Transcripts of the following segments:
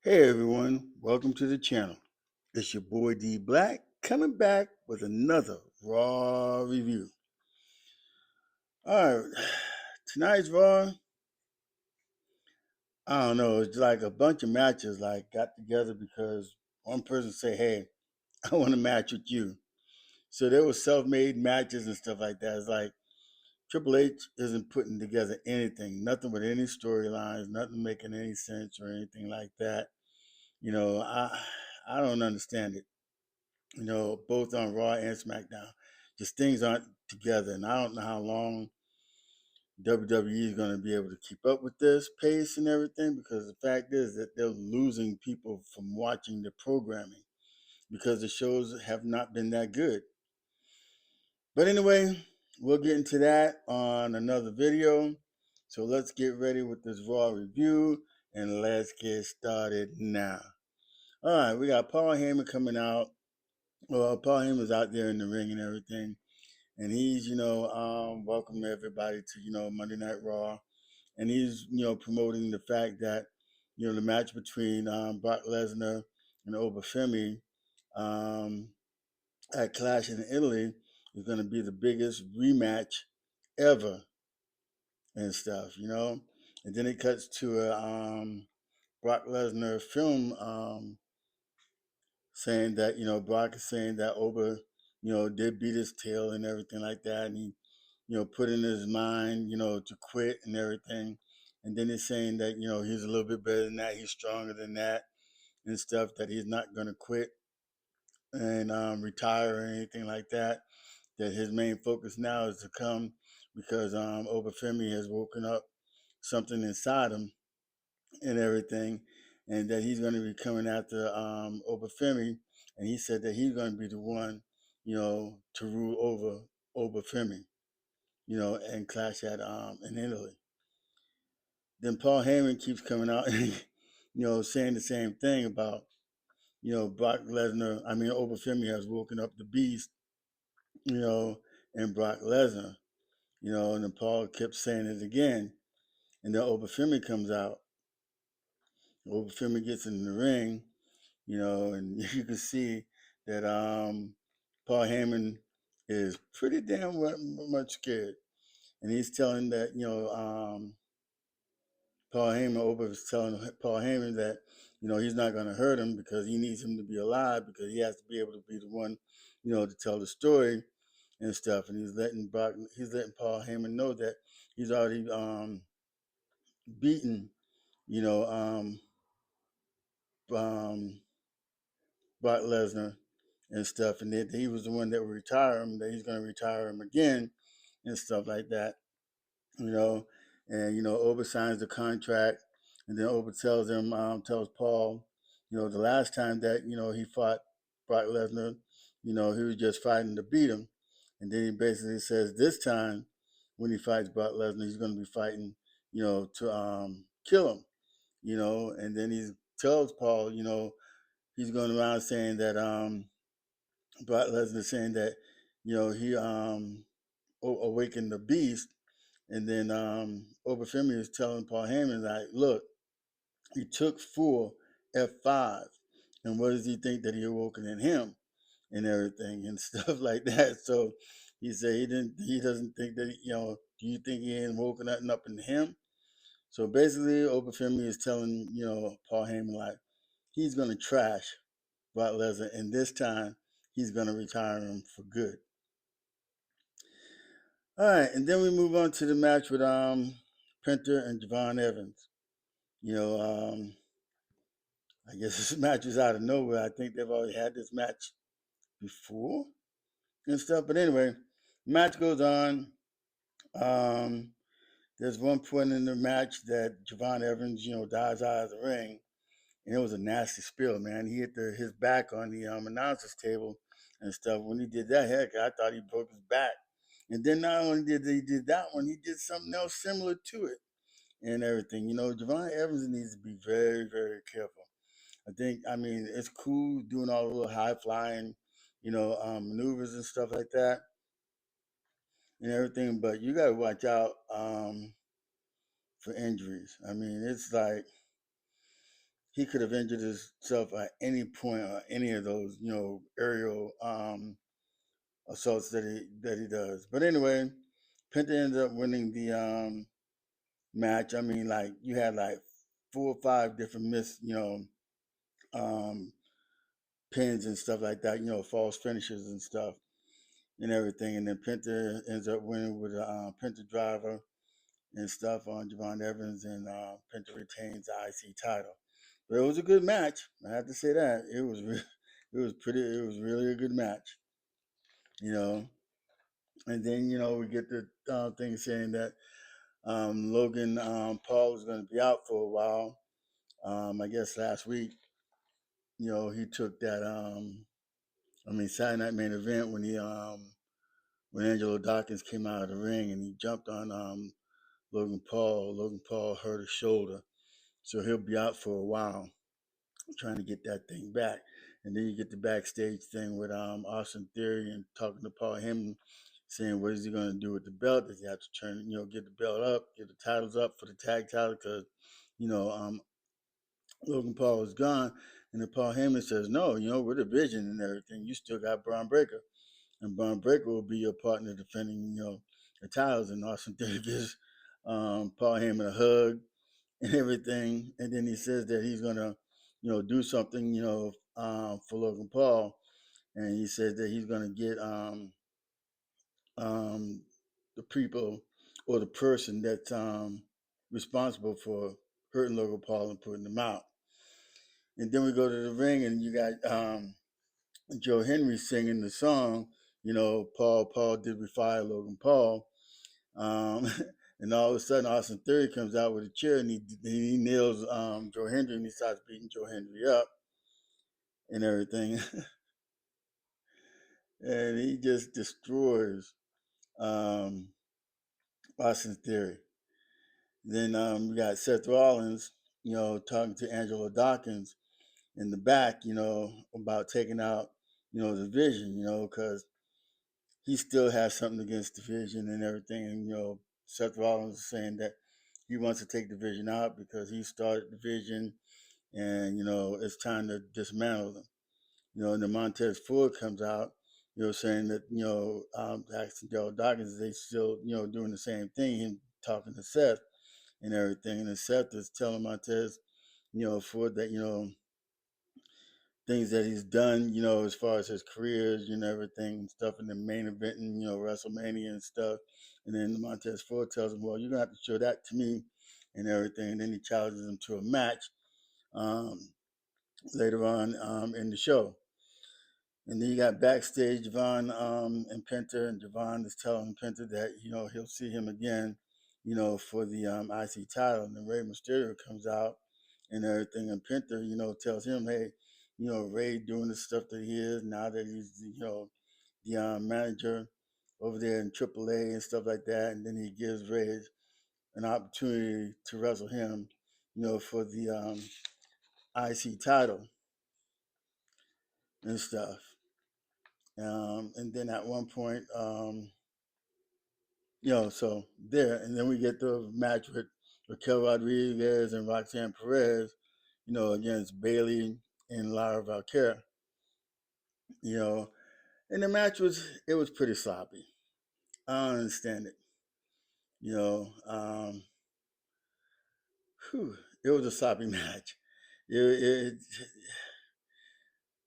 Hey everyone, welcome to the channel. It's your boy D Black coming back with another Raw review. Alright, tonight's Raw, I don't know, it's like a bunch of matches got together because one person said, hey, I want to match with you. So there were self-made matches and stuff like that. It's like Triple H isn't putting together anything, nothing with any storylines, nothing making any sense or anything like that. I don't understand it. Both on Raw and SmackDown. Just things aren't together, and I don't know how long WWE is going to be able to keep up with this pace and everything. Because the fact is that they're losing people from watching the programming because the shows have not been that good. But anyway, we'll get into that on another video. So let's get ready with this Raw review and let's get started now. All right, we got Paul Heyman coming out. Well, Paul Heyman's out there in the ring and everything. And he's, welcoming everybody to, Monday Night Raw. And he's, promoting the fact that, the match between Brock Lesnar and Obafemi um, at Clash in Italy is going to be the biggest rematch ever and stuff. And then it cuts to a Brock Lesnar film saying that, Brock is saying that Oba, did beat his tail and everything like that. And he, put in his mind, to quit and everything. And then he's saying that, he's a little bit better than that. He's stronger than that and stuff, that he's not going to quit and retire or anything like that. That his main focus now is to come because Obafemi has woken up something inside him and everything. And that he's going to be coming after Obafemi. And he said that he's going to be the one, to rule over Obafemi, and clash at in Italy. Then Paul Heyman keeps coming out and saying the same thing about Brock Lesnar. I mean, Obafemi has woken up the beast, you know, and Brock Lesnar, and then Paul kept saying it again, and then Obafemi comes out. Obafemi gets in the ring, and you can see that Paul Heyman is pretty damn much scared, and he's telling that Paul Heyman over was telling Paul Heyman that he's not going to hurt him because he needs him to be alive because he has to be able to be the one to tell the story and stuff. And he's letting Paul Heyman know that he's already beaten you know um, Brock Lesnar and stuff, and that he was the one that would retire him. That he's going to retire him again and stuff like that. you know, and Oba signs the contract, and then Oba tells Paul, the last time that he fought Brock Lesnar, he was just fighting to beat him, and then he basically says this time when he fights Brock Lesnar, he's going to be fighting, to kill him, and then he tells Paul, he's going around saying that Brock Lesnar saying that, he awakened the beast. And then Obafemi is telling Paul Heyman, like, look, he took 4 F5. And what does he think that he awoken in him and everything and stuff like that? So he said he doesn't think that, do you think he ain't woken nothing up in him? So basically, Obafemi is telling, Paul Heyman, like, he's going to trash Brock Lesnar. And this time, he's going to retire him for good. All right. And then we move on to the match with Penta and Javon Evans. You know, I guess this match is out of nowhere. I think they've already had this match before and stuff. But anyway, match goes on. Um, there's one point in the match that Javon Evans, dives out of the ring, and it was a nasty spill, man. He hit his back on the announcer's table and stuff. When he did that, heck, I thought he broke his back. And then not only did he did that one, he did something else similar to it and everything. Javon Evans needs to be very, very careful. I mean, it's cool doing all the little high flying, maneuvers and stuff like that and everything, but you got to watch out for injuries. I mean, it's like he could have injured himself at any point or any of those, aerial assaults that he does. But anyway, Penta ends up winning the match. I mean, like you had like 4 or 5 different um, pins and stuff like that. False finishes and stuff and everything. And then Penta ends up winning with a Penta driver and stuff on Javon Evans, and Penta retains the IC title. But it was a good match. I have to say that it was it was pretty. It was really a good match. You know, and then we get the thing saying that Logan Paul is going to be out for a while. I guess last week, he took that. Saturday Night Main Event when Angelo Dawkins came out of the ring and he jumped on Logan Paul. Logan Paul hurt his shoulder, so he'll be out for a while, trying to get that thing back. And then you get the backstage thing with Austin Theory and talking to Paul Heyman, saying what is he going to do with the belt? Does he have to get the belt up, get the titles up for the tag title? Because you know Logan Paul is gone, and then Paul Heyman says, no, we're the Vision and everything. You still got Braun Breaker, and Braun Breaker will be your partner defending the titles. And Austin Theory gives Paul Heyman a hug and everything. And then he says that he's gonna, do something, for Logan Paul. And he says that he's gonna get um, the people or the person that's responsible for hurting Logan Paul and putting him out. And then we go to the ring, and you got Joe Henry singing the song. Paul did we fire Logan Paul? Um, and all of a sudden, Austin Theory comes out with a chair and he nails Joe Hendry and he starts beating Joe Hendry up and everything. And he just destroys um, Austin Theory. Then we got Seth Rollins, talking to Angelo Dawkins in the back, about taking out, the Vision, because he still has something against the Vision and everything. And, Seth Rollins is saying that he wants to take the Vision out because he started the Vision and, it's time to dismantle them. And then Montez Ford comes out, saying that, asking Daryl Dawkins, they still, doing the same thing, him talking to Seth and everything. And then Seth is telling Montez, Ford that, things that he's done, as far as his careers, everything and stuff in the main event and, WrestleMania and stuff. And then Montez Ford tells him, well, you're going to have to show that to me and everything. And then he challenges him to a match um, later on in the show. And then you got backstage Javon and Penta, and Javon is telling Penta that, he'll see him again, for the IC title. And then Rey Mysterio comes out and everything. And Penta, tells him, hey, Ray doing the stuff that he is now that he's, the manager over there in AAA and stuff like that. And then he gives Ray an opportunity to wrestle him, for the IC title and stuff. And then at one point, so there, and then we get the match with Raquel Rodriguez and Roxanne Perez, against Bayley and Lyra Valkiar, you know, and the match was pretty sloppy. I don't understand it, you know. Whew, it was a sloppy match. It,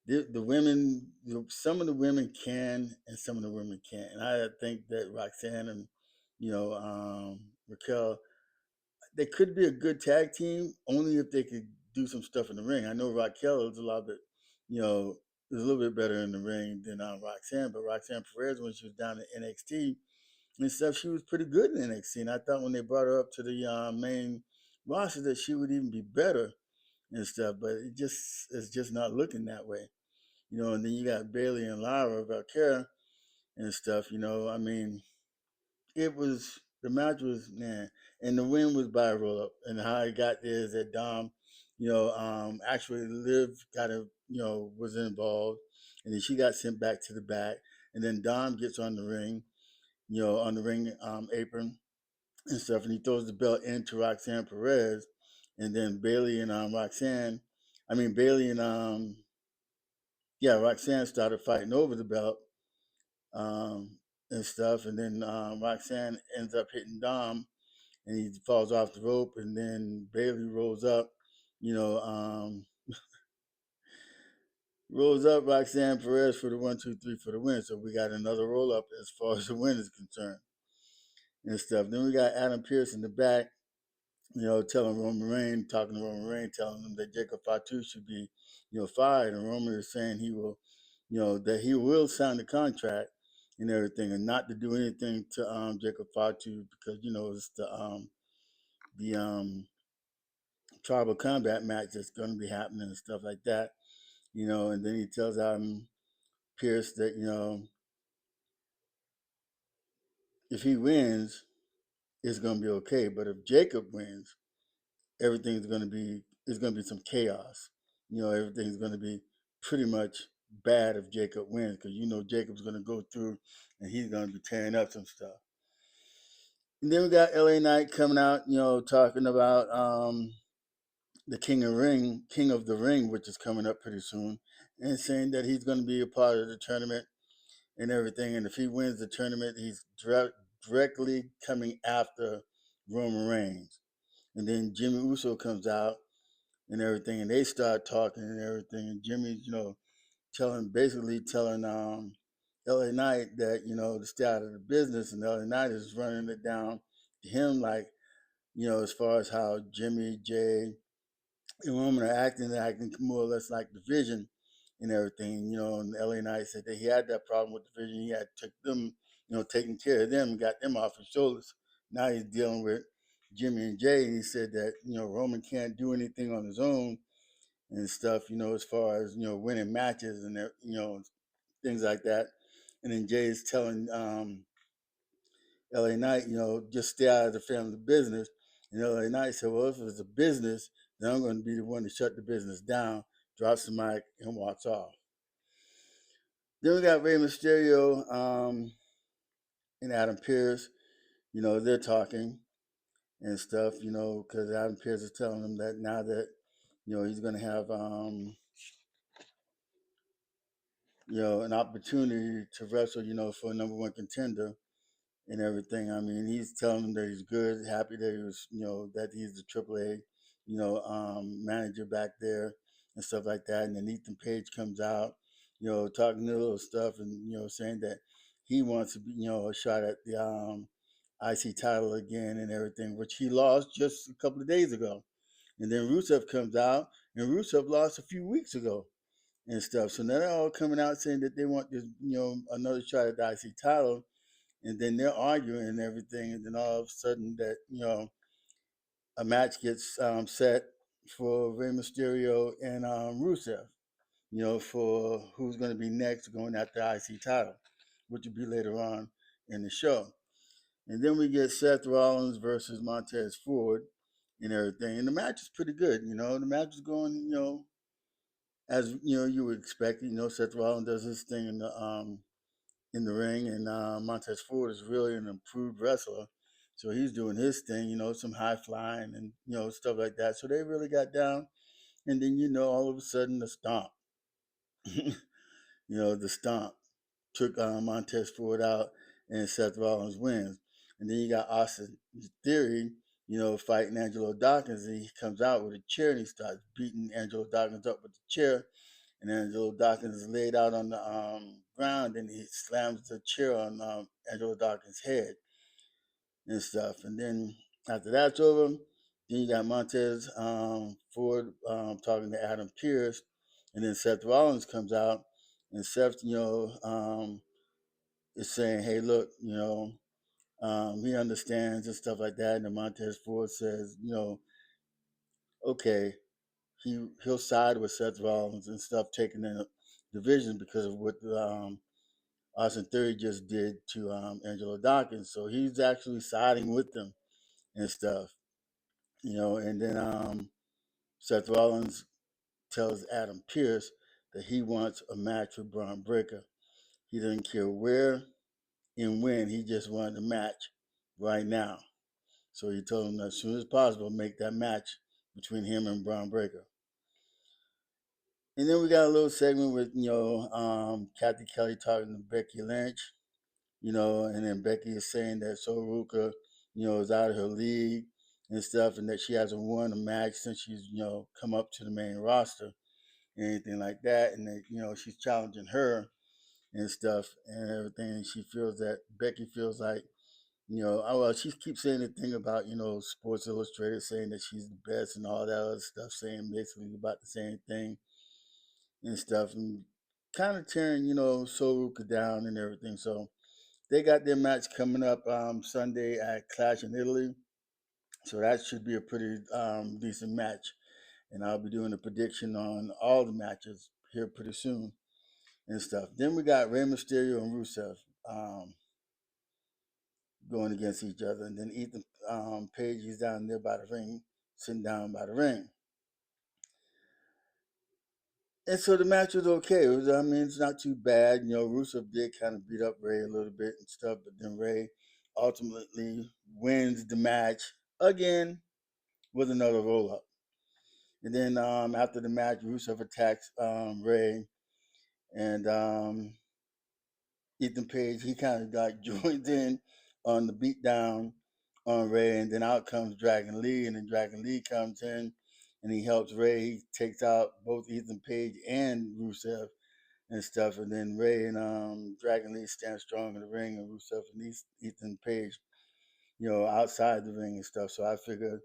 the women, some of the women can, and some of the women can't. And I think that Roxanne and Raquel, they could be a good tag team only if they could do some stuff in the ring. I know Raquel is a lot bit, you know, is a little bit better in the ring than Roxanne, but Roxanne Perez when she was down at NXT and stuff, she was pretty good in NXT. And I thought when they brought her up to the main roster that she would even be better and stuff, but it's just not looking that way. And then you got Bayley and Lyra Valkyria and stuff. It was the match was man, and the win was by a roll up. And how it got there is that Dom, actually Liv got a was involved, and then she got sent back to the back, and then Dom gets on the ring, on the ring apron and stuff, and he throws the belt into Roxanne Perez, and then Bayley and Roxanne. I mean Bayley and Roxanne started fighting over the belt um, and stuff, and then Roxanne ends up hitting Dom, and he falls off the rope, and then Bayley rolls up, you know, rolls up Roxanne Perez for the 1, 2, 3 for the win. So we got another roll up as far as the win is concerned and stuff. Then we got Adam Pearce in the back, telling Roman Reigns, talking to Roman Reigns, telling him that Jacob Fatu should be, fired. And Roman is saying he will, that he will sign the contract and everything, and not to do anything to Jacob Fatu because it's the tribal combat match that's going to be happening and stuff like that. And then he tells Adam Pierce that if he wins, it's going to be okay. But if Jacob wins, everything's going to be it's going to be some chaos. Everything's going to be pretty much bad if Jacob wins because Jacob's going to go through and he's going to be tearing up some stuff. And then we got LA Knight coming out, talking about the King of the Ring, which is coming up pretty soon, and saying that he's going to be a part of the tournament and everything. And if he wins the tournament, he's directly coming after Roman Reigns. And then Jimmy Uso comes out and everything, and they start talking and everything. And Jimmy's, basically telling LA Knight that, to stay out of the business, and LA Knight is running it down to him like, as far as how Jimmy, Jay, and Roman are acting more or less like Division and everything. And LA Knight said that he had that problem with Division. He had took them, taking care of them and got them off his shoulders. Now he's dealing with Jimmy and Jay, and he said that Roman can't do anything on his own and stuff. As far as winning matches and things like that. And then Jay's telling LA Knight, just stay out of the family business. And LA Knight said, well, if it's a business, then I'm going to be the one to shut the business down, drops the mic, and walks off. Then we got Rey Mysterio and Adam Pearce. They're talking and stuff, because Adam Pearce is telling them that now that, he's going to have, an opportunity to wrestle, for a number one contender and everything. I mean, he's telling them that he's good, happy that he was, that he's the AAA, manager back there and stuff like that. And then Ethan Page comes out, talking a little stuff and, saying that he wants to be, a shot at the IC title again and everything, which he lost just a couple of days ago. And then Rusev comes out, and Rusev lost a few weeks ago and stuff. So now they're all coming out saying that they want this, another shot at the IC title, and then they're arguing and everything, and then all of a sudden that a match gets set for Rey Mysterio and Rusev, for who's going to be next going at the IC title, which will be later on in the show. And then we get Seth Rollins versus Montez Ford and everything, and the match is pretty good. The match is going, as you would expect. Seth Rollins does his thing in the ring, and Montez Ford is really an improved wrestler. So he's doing his thing, some high flying and stuff like that. So they really got down, and then all of a sudden the stomp, the stomp took Montez Ford out, and Seth Rollins wins. And then you got Austin Theory, fighting Angelo Dawkins, and he comes out with a chair and he starts beating Angelo Dawkins up with the chair. And Angelo Dawkins is laid out on the ground, and he slams the chair on Angelo Dawkins' head and stuff. And then after that's over, then you got Montez Ford talking to Adam Pearce, and then Seth Rollins comes out, and Seth, is saying, "Hey, look, he understands and stuff like that." And then Montez Ford says, okay, he'll side with Seth Rollins and stuff, taking in a division because of what Austin Theory just did to Angelo Dawkins. So he's actually siding with them and stuff, And then Seth Rollins tells Adam Pearce that he wants a match with Braun Breaker. He doesn't care where and when. He just wanted a match right now. So he told him that as soon as possible, make that match between him and Braun Breaker. And then we got a little segment with Kathy Kelly talking to Becky Lynch, and then Becky is saying that Soruka, is out of her league and stuff, and that she hasn't won a match since she's come up to the main roster, anything like that, and that she's challenging her and stuff and everything. And she feels that Becky feels like well, she keeps saying the thing about Sports Illustrated saying that she's the best and all that other stuff, saying basically about the same thing and stuff, and kind of tearing Soruka down and everything. So they got their match coming up Sunday at Clash in Italy. So that should be a pretty decent match. And I'll be doing a prediction on all the matches here pretty soon and stuff. Then we got Rey Mysterio and Rusev going against each other. And then Ethan Page, he's down there by the ring, sitting down by the ring. And so the match was okay. It's not too bad. Rusev did kind of beat up Ray a little bit and stuff, but then Ray ultimately wins the match again with another roll up. And then after the match, Rusev attacks Ray, and Ethan Page, he kind of got joined in on the beatdown on Ray, and then out comes Dragon Lee, and then Dragon Lee comes in and he helps Ray. He takes out both Ethan Page and Rusev and stuff, and then Ray and Dragon Lee stand strong in the ring, and Rusev and Ethan Page, outside the ring and stuff. So I figured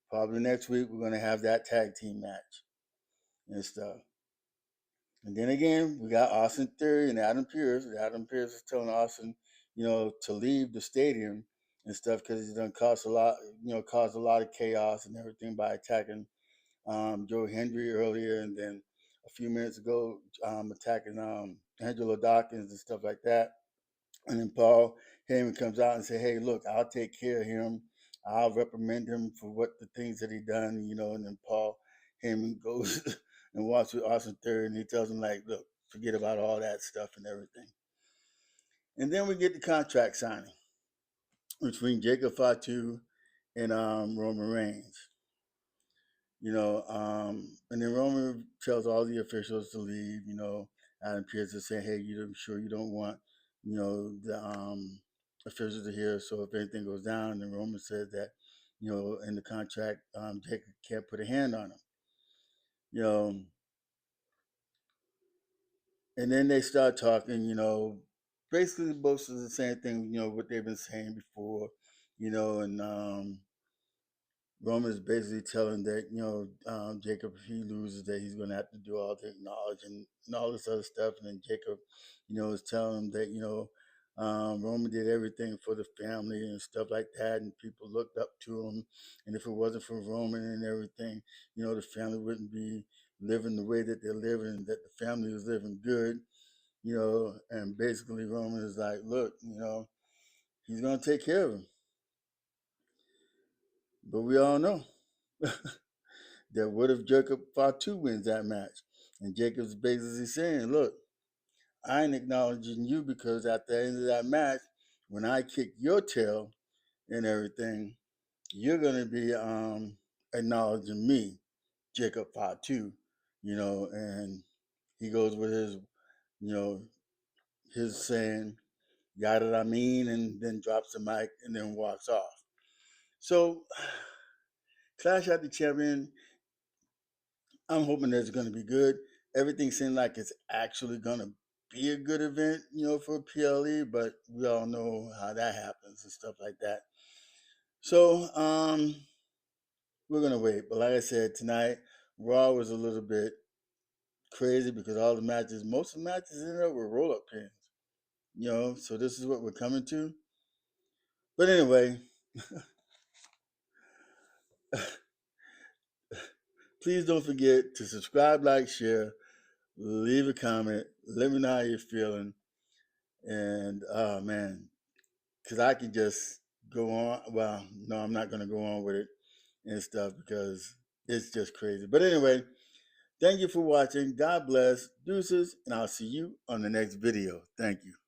probably next week we're gonna have that tag team match and stuff. And then again, we got Austin Theory and Adam Pearce. Adam Pearce is telling Austin, to leave the stadium and stuff because he's done caused a lot of chaos and everything by attacking Joe Hendry earlier, and then a few minutes ago attacking Angelo Dawkins and stuff like that. And then Paul Heyman comes out and say, "Hey, look, I'll take care of him. I'll reprimand him for what the things that he done." And then Paul Heyman goes and walks with Austin Theory, and he tells him like, "Look, forget about all that stuff and everything." And then we get the contract signing between Jacob Fatu and Roman Reigns. And then Roman tells all the officials to leave. Adam Pearce is saying, "Hey, I'm sure you don't want, the officials to hear. So if anything goes down," then Roman said that, in the contract, Jacob can't put a hand on him. You know, and then they start talking. Basically both of the same thing. What they've been saying before. And Roman is basically telling that Jacob, if he loses, that he's going to have to do all the acknowledging and all this other stuff. And then Jacob, is telling him that Roman did everything for the family and stuff like that, and people looked up to him. And if it wasn't for Roman and everything, the family wouldn't be living the way that they're living. That the family is living good. And basically Roman is like, look, he's going to take care of him. But we all know that what if Jacob Fatu wins that match? And Jacob's basically saying, look, I ain't acknowledging you because at the end of that match, when I kick your tail and everything, you're going to be acknowledging me, Jacob Fatu, and he goes with you know, his saying, yada I mean, and then drops the mic and then walks off. So, Clash at the Champion, I'm hoping that it's going to be good. Everything seems like it's actually going to be a good event, for PLE, but we all know how that happens and stuff like that. So, we're going to wait. But like I said, tonight, Raw was a little bit crazy because most of the matches ended up with roll up pins, so this is what we're coming to. But anyway, please don't forget to subscribe, like, share, leave a comment, let me know how you're feeling. And oh man, because I can just go on. Well, no, I'm not going to go on with it and stuff because it's just crazy. But anyway, thank you for watching. God bless. Deuces. And I'll see you on the next video. Thank you.